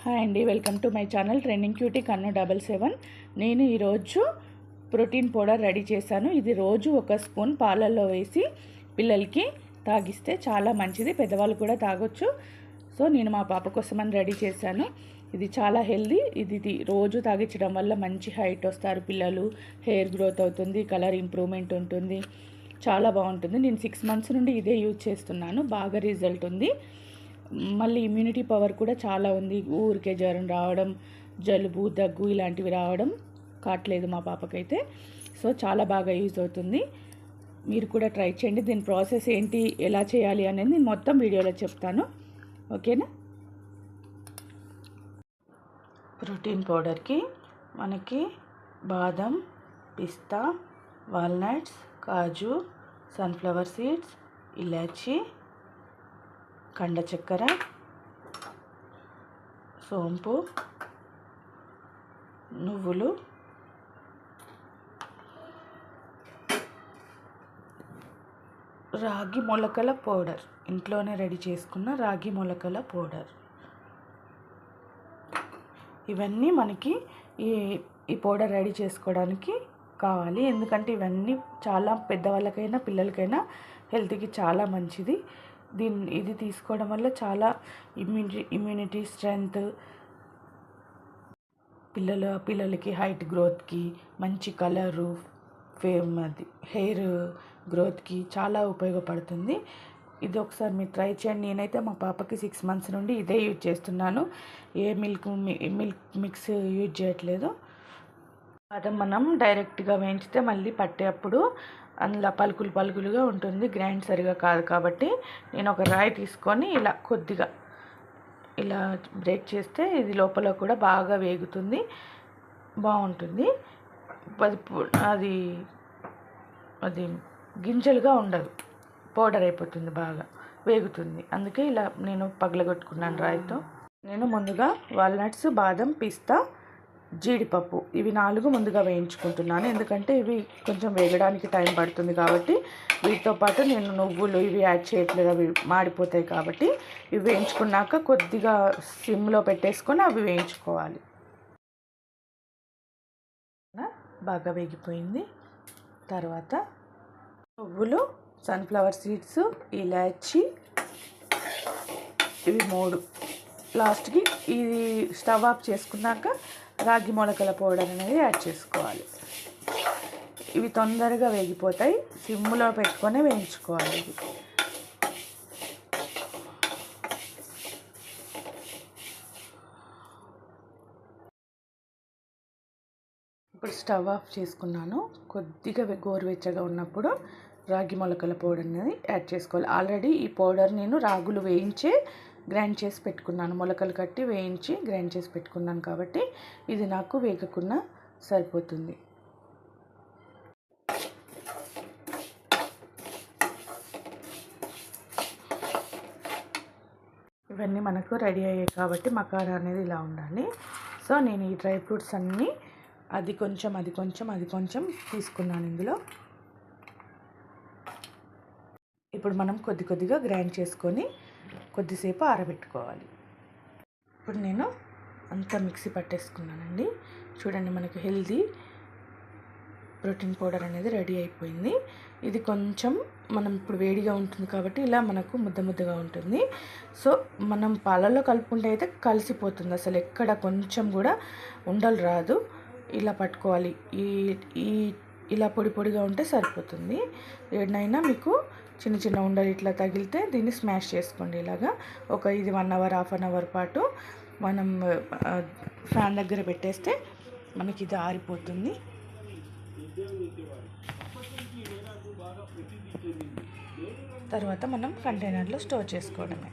Hi అండి, welcome to my channel trending cutie Kannu 77. నేను ఈరోజు ప్రోటీన్ పౌడర్ రెడీ చేశాను. ఇది రోజు ఒక స్పూన్ పాలల్లో వేసి పిల్లలకి తాగిస్తే చాలా మంచిది, పెద్దవాళ్ళు కూడా తాగొచ్చు. సో నేను మా పాప కోసమని రెడీ చేశాను. ఇది చాలా హెల్దీ. ఇది రోజు తాగించడం వల్ల మంచి హైట్ వస్తారు పిల్లలు, హెయిర్ గ్రోత్ అవుతుంది, కలర్ ఇంప్రూవ్మెంట్ ఉంటుంది, చాలా బాగుంటుంది. నేను 6 months నుండి ఇదే యూజ్ చేస్తున్నాను, బాగా రిజల్ట్ ఉంది. మళ్ళీ ఇమ్యూనిటీ పవర్ కూడా చాలా ఉంది. ఊరికే జ్వరం రావడం, జలుబు, దగ్గు ఇలాంటివి రావడం కావట్లేదు మా పాపకైతే. సో చాలా బాగా యూజ్ అవుతుంది. మీరు కూడా ట్రై చేయండి. దీని ప్రాసెస్ ఏంటి, ఎలా చేయాలి అనేది నేను మొత్తం వీడియోలో చెప్తాను, ఓకేనా. ప్రోటీన్ పౌడర్కి మనకి బాదం, పిస్తా, వాల్నట్స్, కాజు, సన్ఫ్లవర్ సీడ్స్, ఇలాచీ, కండ చక్కెర, సోంపు, నువ్వులు, రాగి మొలకల పౌడర్, ఇంట్లోనే రెడీ చేసుకున్న రాగి మొలకల పౌడర్. ఇవన్నీ మనకి ఈ పౌడర్ రెడీ చేసుకోవడానికి కావాలి. ఎందుకంటే ఇవన్నీ చాలా పెద్దవాళ్ళకైనా పిల్లలకైనా హెల్త్కి చాలా మంచిది. ఇది తీసుకోవడం వల్ల చాలా ఇమ్యూనిటీ స్ట్రెంగ్త్, పిల్లలకి హైట్ గ్రోత్కి, మంచి కలరు, హెయిర్ గ్రోత్కి చాలా ఉపయోగపడుతుంది. ఇది ఒకసారి మీరు ట్రై చేయండి. నేనైతే మా పాపకి 6 months నుండి ఇదే యూజ్ చేస్తున్నాను. ఏ మిల్క్ మిక్స్ యూజ్ చేయట్లేదు. అది మనం డైరెక్ట్గా వేయించితే మళ్ళీ పట్టేటప్పుడు అందులో పలుకులుగా ఉంటుంది, గ్రైండ్ సరిగా కాదు. కాబట్టి నేను ఒక రాయి తీసుకొని ఇలా కొద్దిగా ఇలా బ్రేక్ చేస్తే ఇది లోపల కూడా బాగా వేగుతుంది, బాగుంటుంది. అది గింజలుగా ఉండదు, పౌడర్ అయిపోతుంది, బాగా వేగుతుంది. అందుకే ఇలా నేను పగలగొట్టుకున్నాను రాయితో. నేను ముందుగా వాల్నట్స్, బాదం, పిస్తా, జీడిపప్పు ఇవి 4 ముందుగా వేయించుకుంటున్నాను. ఎందుకంటే ఇవి కొంచెం వేగడానికి టైం పడుతుంది కాబట్టి. వీటితో పాటు నేను నువ్వులు ఇవి యాడ్ చేయట్లేదు, అవి మాడిపోతాయి కాబట్టి. ఇవి వేయించుకున్నాక కొద్దిగా సిమ్లో పెట్టేసుకొని అవి వేయించుకోవాలి. బాగా వేగిపోయింది. తర్వాత నువ్వులు, సన్ఫ్లవర్ సీడ్స్, ఇలాచీ ఇవి 3. లాస్ట్కి ఇది స్టవ్ ఆఫ్ చేసుకున్నాక రాగి మొలకల పౌడర్ అనేది యాడ్ చేసుకోవాలి. ఇవి తొందరగా వేగిపోతాయి, సిమ్లో పెట్టుకొని వేయించుకోవాలి. ఇది ఇప్పుడు స్టవ్ ఆఫ్ చేసుకున్నాను. కొద్దిగా గోరువెచ్చగా ఉన్నప్పుడు రాగి మొలకల పౌడర్ అనేది యాడ్ చేసుకోవాలి. ఆల్రెడీ ఈ పౌడర్ నేను రాగులు వేయించే గ్రైండ్ చేసి పెట్టుకున్నాను, మొలకలు కట్టి వేయించి గ్రైండ్ చేసి పెట్టుకున్నాను కాబట్టి ఇది నాకు వేగకుండా సరిపోతుంది. ఇవన్నీ మనకు రెడీ అయ్యాయి కాబట్టి మకారా అనేది ఇలా ఉండాలి. సో నేను ఈ డ్రై ఫ్రూట్స్ అన్నీ అది కొంచెం తీసుకున్నాను ఇందులో. ఇప్పుడు మనం కొద్దిగా గ్రైండ్ చేసుకొని కొద్దిసేపు ఆరబెట్టుకోవాలి. ఇప్పుడు నేను అంతా మిక్సీ పట్టేసుకున్నానండి. చూడండి, మనకి హెల్దీ ప్రోటీన్ పౌడర్ అనేది రెడీ అయిపోయింది. ఇది కొంచెం మనం ఇప్పుడు వేడిగా ఉంటుంది కాబట్టి ఇలా మనకు ముద్దగా ఉంటుంది. సో మనం పాలల్లో కలుపుకుంటే అయితే కలిసిపోతుంది, అసలు ఎక్కడ కొంచెం కూడా ఉండలు రాదు. ఇలా పట్టుకోవాలి, ఇలా పొడిగా ఉంటే సరిపోతుంది. ఏడనైనా మీకు చిన్న ఉండలు ఇట్లా తగిలితే దీన్ని స్మాష్ చేసుకోండి. ఇలాగా ఇది 1 hour, ½ an hour పాటు మనం ఫ్యాన్ దగ్గర పెట్టేస్తే మనకి ఇది ఆరిపోతుంది. తర్వాత మనం కంటైనర్లో స్టోర్ చేసుకోవడమే.